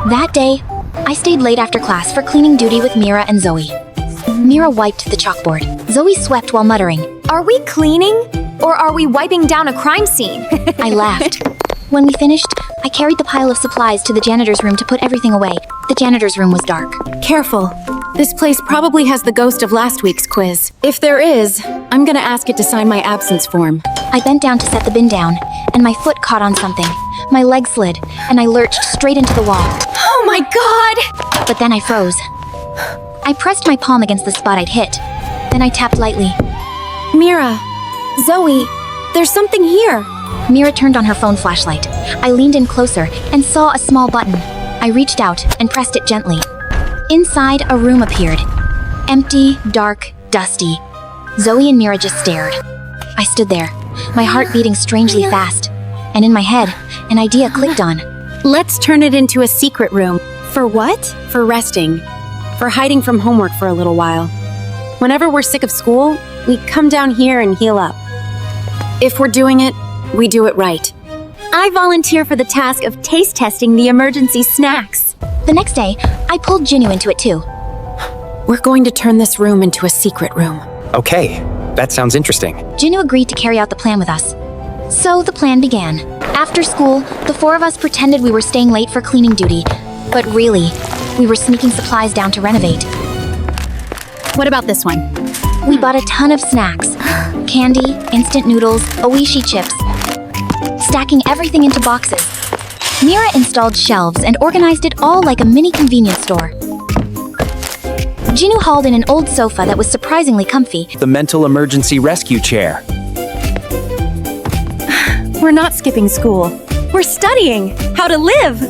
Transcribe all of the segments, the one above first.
That day, I stayed late after class for cleaning duty with Mira and Zoe. Mira wiped the chalkboard. Zoe swept while muttering. Are we cleaning? Or are we wiping down a crime scene? I laughed. When we finished, I carried the pile of supplies to the janitor's room to put everything away. The janitor's room was dark. Careful. This place probably has the ghost of last week's quiz. If there is, I'm gonna ask it to sign my absence form. I bent down to set the bin down, and my foot caught on something. My leg slid, and I lurched straight into the wall. Oh my god! But then I froze. I pressed my palm against the spot I'd hit. Then I tapped lightly. Mira, Zoe, there's something here. Mira turned on her phone flashlight. I leaned in closer and saw a small button. I reached out and pressed it gently. Inside, a room appeared. Empty, dark, dusty. Zoe and Mira just stared. I stood there, my heart beating strangely fast. And in my head, an idea clicked on. Let's turn it into a secret room. For what? For resting. For hiding from homework for a little while. Whenever we're sick of school, we come down here and heal up. If we're doing it, we do it right. I volunteer for the task of taste testing the emergency snacks. The next day, I pulled Jinu into it too. We're going to turn this room into a secret room. Okay, that sounds interesting. Jinu agreed to carry out the plan with us. So the plan began. After school, the four of us pretended we were staying late for cleaning duty, but really, we were sneaking supplies down to renovate. What about this one? We bought a ton of snacks. Candy, instant noodles, Oishi chips. Stacking everything into boxes. Mira installed shelves and organized it all like a mini convenience store. Jinu hauled in an old sofa that was surprisingly comfy. The mental emergency rescue chair. We're not skipping school. We're studying how to live.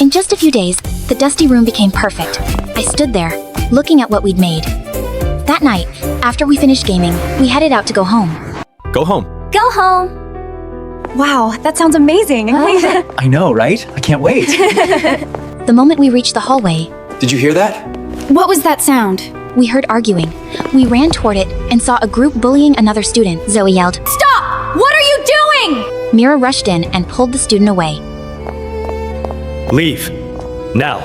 In just a few days, the dusty room became perfect. I stood there, looking at what we'd made. That night, after we finished gaming, we headed out to go home. Go home. Go home! Wow, that sounds amazing. I know, right? I can't wait. The moment we reached the hallway, Did you hear that? What was that sound? we heard arguing. We ran toward it and saw a group bullying another student. Zoe yelled. Stop! What are you doing? Mira rushed in and pulled the student away. Leave. Now,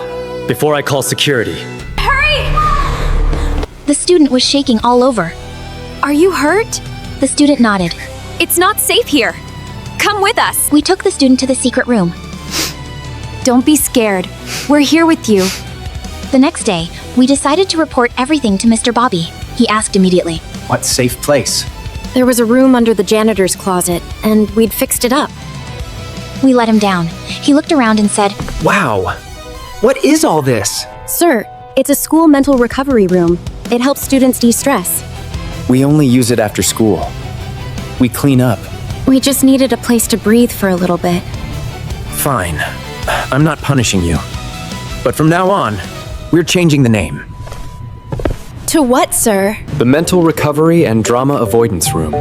before I call security. Hurry! The student was shaking all over. Are you hurt? The student nodded. It's not safe here. Come with us. We took the student to the secret room. Don't be scared. We're here with you. The next day, we decided to report everything to Mr. Bobby. He asked immediately. What safe place? There was a room under the janitor's closet, and we'd fixed it up. We let him down. He looked around and said, Wow. What is all this? Sir, it's a school mental recovery room. It helps students de-stress. We only use it after school. We clean up. We just needed a place to breathe for a little bit. Fine. I'm not punishing you. But from now on, we're changing the name. To what, sir? The Mental Recovery and Drama Avoidance Room.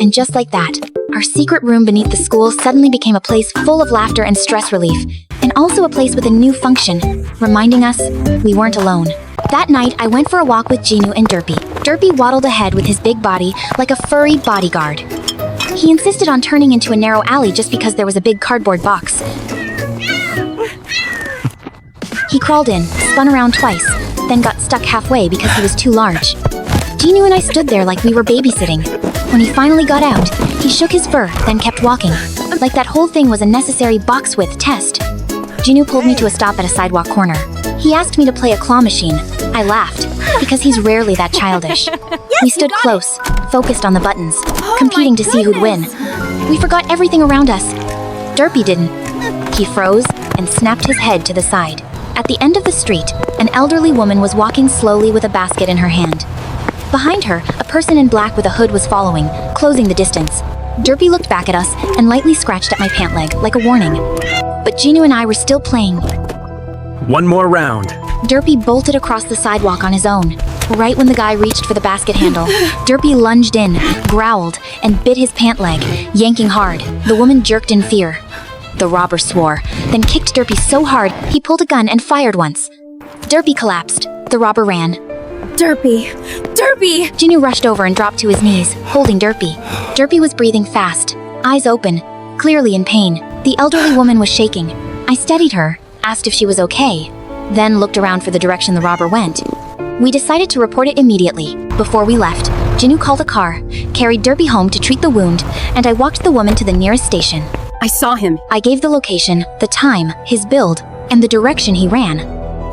and just like that, our secret room beneath the school suddenly became a place full of laughter and stress relief, and also a place with a new function, reminding us we weren't alone. That night, I went for a walk with Jinu and Derpy. Derpy waddled ahead with his big body like a furry bodyguard. He insisted on turning into a narrow alley just because there was a big cardboard box. He crawled in, spun around twice, then got stuck halfway because he was too large. Jinu and I stood there like we were babysitting. When he finally got out, he shook his fur, then kept walking, like that whole thing was a necessary box width test. Jinu pulled me to a stop at a sidewalk corner. He asked me to play a claw machine. I laughed, because he's rarely that childish. We stood close, focused on the buttons, competing to see who'd win. We forgot everything around us. Derpy didn't. He froze and snapped his head to the side. At the end of the street, an elderly woman was walking slowly with a basket in her hand. Behind her, a person in black with a hood was following, closing the distance. Derpy looked back at us and lightly scratched at my pant leg, like a warning. But Jinu and I were still playing. One more round. Derpy bolted across the sidewalk on his own. Right when the guy reached for the basket handle, Derpy lunged in, growled, and bit his pant leg, yanking hard. The woman jerked in fear. The robber swore, then kicked Derpy so hard he pulled a gun and fired once. Derpy collapsed. The robber ran. Derpy! Derpy! Jinu rushed over and dropped to his knees, holding Derpy. Derpy was breathing fast, eyes open, clearly in pain. The elderly woman was shaking. I steadied her. asked if she was okay, then looked around for the direction the robber went. We decided to report it immediately. Before we left, Jinu called a car, carried Derpy home to treat the wound, and I walked the woman to the nearest station. I saw him. I gave the location, the time, his build, and the direction he ran.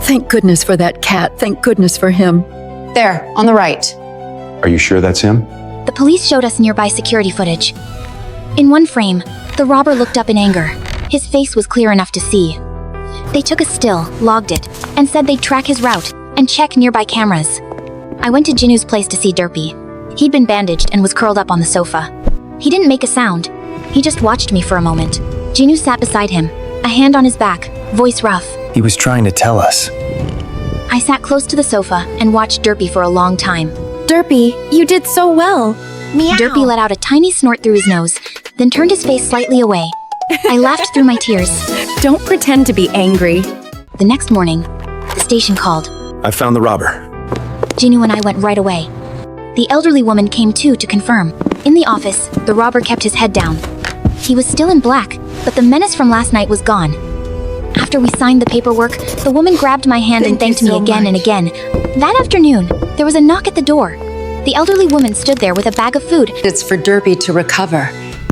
Thank goodness for that cat. Thank goodness for him. There, on the right. Are you sure that's him? The police showed us nearby security footage. In one frame, the robber looked up in anger. His face was clear enough to see. They took a still, logged it, and said they'd track his route and check nearby cameras. I went to Jinu's place to see Derpy. He'd been bandaged and was curled up on the sofa. He didn't make a sound. He just watched me for a moment. Jinu sat beside him, a hand on his back, voice rough. He was trying to tell us. I sat close to the sofa and watched Derpy for a long time. Derpy, you did so well. Derpy let out a tiny snort through his nose, then turned his face slightly away. I laughed through my tears. Don't pretend to be angry. The next morning, the station called. I found the robber. Jinu and I went right away. The elderly woman came too to confirm. In the office, the robber kept his head down. He was still in black, but the menace from last night was gone. After we signed the paperwork, the woman grabbed my hand and thanked me again and again. That afternoon, there was a knock at the door. The elderly woman stood there with a bag of food. It's for Derpy to recover.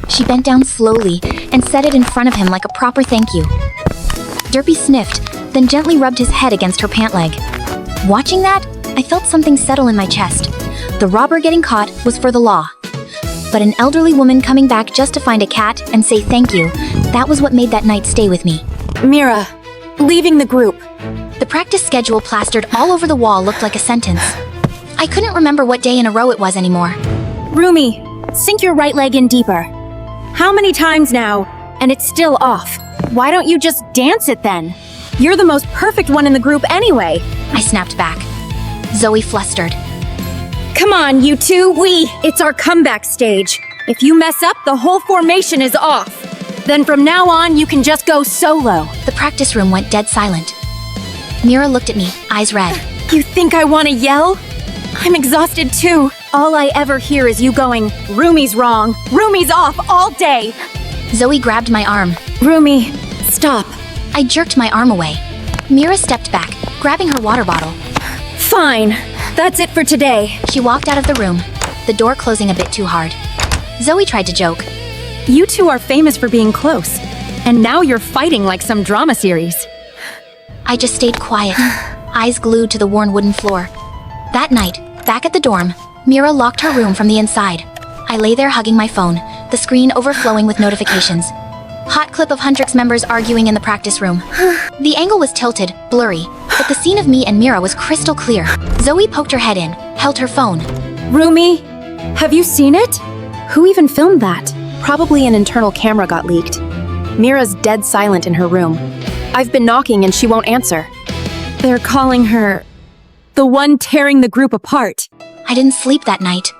She bent down slowly and set it in front of him like a proper thank you. Derpy sniffed, then gently rubbed his head against her pant leg. Watching that, I felt something settle in my chest. The robber getting caught was for the law. But an elderly woman coming back just to find a cat and say thank you, that was what made that night stay with me. Mira, leaving the group. The practice schedule plastered all over the wall looked like a sentence. I couldn't remember what day in a row it was anymore. RUMI, sink your right leg in deeper. How many times now? And it's still off. Why don't you just dance it then? You're the most perfect one in the group anyway. I snapped back. Zoe flustered. Come on, you two, it's our comeback stage. If you mess up, the whole formation is off. Then from now on, you can just go solo. The practice room went dead silent. Mira looked at me, eyes red. You think I want to yell? I'm exhausted too. All I ever hear is you going, RUMI's wrong, RUMI's off all day. Zoe grabbed my arm. RUMI, stop. I jerked my arm away. Mira stepped back, grabbing her water bottle. Fine, that's it for today. She walked out of the room, the door closing a bit too hard. Zoe tried to joke. You two are famous for being close, and now you're fighting like some drama series. I just stayed quiet, eyes glued to the worn wooden floor. That night, back at the dorm, Mira locked her room from the inside. I lay there hugging my phone, the screen overflowing with notifications. Hot clip of Huntrix members arguing in the practice room. The angle was tilted, blurry, but the scene of me and Mira was crystal clear. Zoe poked her head in, held her phone. RUMI, have you seen it? Who even filmed that? Probably an internal camera got leaked. Mira's dead silent in her room. I've been knocking and she won't answer. They're calling her the one tearing the group apart. I didn't sleep that night.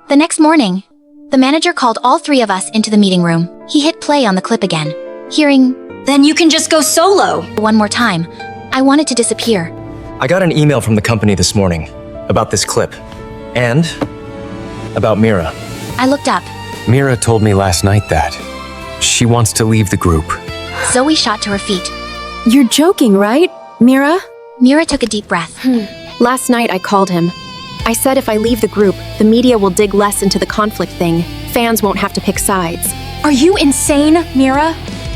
The next morning, the manager called all three of us into the meeting room. He hit play on the clip again. Hearing, Then you can just go solo. one more time, I wanted to disappear. I got an email from the company this morning about this clip. And about Mira. I looked up. Mira told me last night that she wants to leave the group. Zoe shot to her feet. You're joking, right, Mira? Mira took a deep breath. Last night I called him. I said if I leave the group, the media will dig less into the conflict thing. Fans won't have to pick sides. Are you insane, Mira?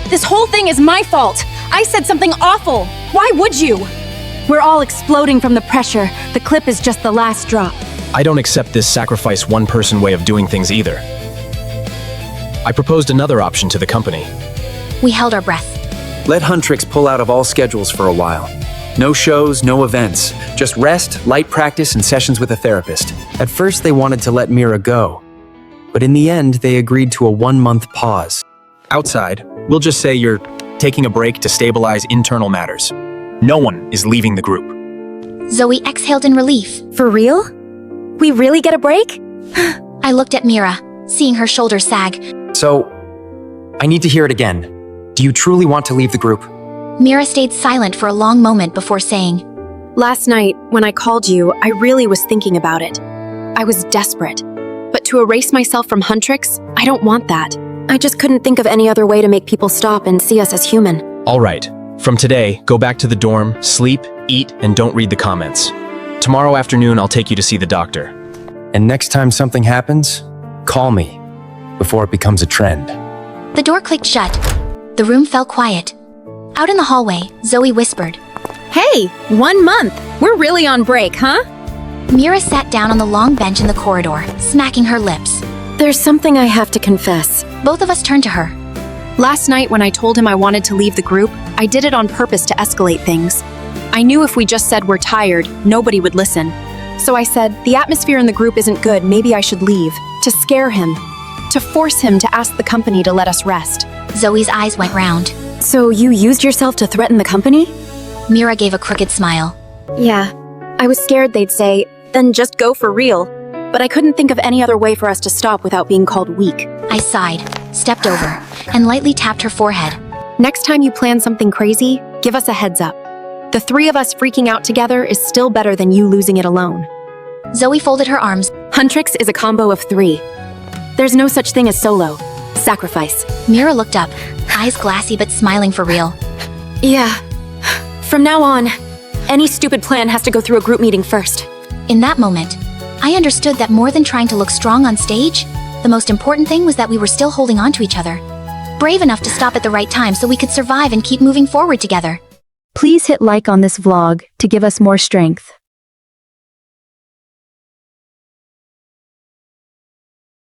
This whole thing is my fault. I said something awful. Why would you? We're all exploding from the pressure. The clip is just the last drop. I don't accept this sacrifice one-person way of doing things either. I proposed another option to the company. We held our breath. Let Huntrix pull out of all schedules for a while. No shows, no events. Just rest, light practice, and sessions with a therapist. At first, they wanted to let Mira go. But in the end, they agreed to a 1-month pause. Outside, we'll just say you're taking a break to stabilize internal matters. No one is leaving the group. Zoe exhaled in relief. For real? We really get a break? I looked at Mira, seeing her shoulders sag. So, I need to hear it again. Do you truly want to leave the group? Mira stayed silent for a long moment before saying, Last night, when I called you, I really was thinking about it. I was desperate. But to erase myself from Huntrix, I don't want that. I just couldn't think of any other way to make people stop and see us as human. All right, From today, go back to the dorm, sleep, eat, and don't read the comments. Tomorrow afternoon, I'll take you to see the doctor. And next time something happens, call me before it becomes a trend. The door clicked shut. The room fell quiet. Out in the hallway, Zoe whispered. Hey, 1 month. We're really on break, huh? Mira sat down on the long bench in the corridor, smacking her lips. There's something I have to confess. Both of us turned to her. Last night when I told him I wanted to leave the group, I did it on purpose to escalate things. I knew if we just said we're tired, nobody would listen. So I said, the atmosphere in the group isn't good, maybe I should leave. To scare him. To force him to ask the company to let us rest. Zoe's eyes went round. So you used yourself to threaten the company? Mira gave a crooked smile. Yeah. I was scared they'd say, then just go for real. But I couldn't think of any other way for us to stop without being called weak. I sighed, stepped over, and lightly tapped her forehead. Next time you plan something crazy, give us a heads up. The 3 of us freaking out together is still better than you losing it alone. Zoe folded her arms. Huntrix is a combo of 3. There's no such thing as solo. Sacrifice. Mira looked up, eyes glassy but smiling for real. Yeah. From now on, any stupid plan has to go through a group meeting first. In that moment, I understood that more than trying to look strong on stage, the most important thing was that we were still holding on to each other. Brave enough to stop at the right time so we could survive and keep moving forward together. Please hit like on this vlog to give us more strength.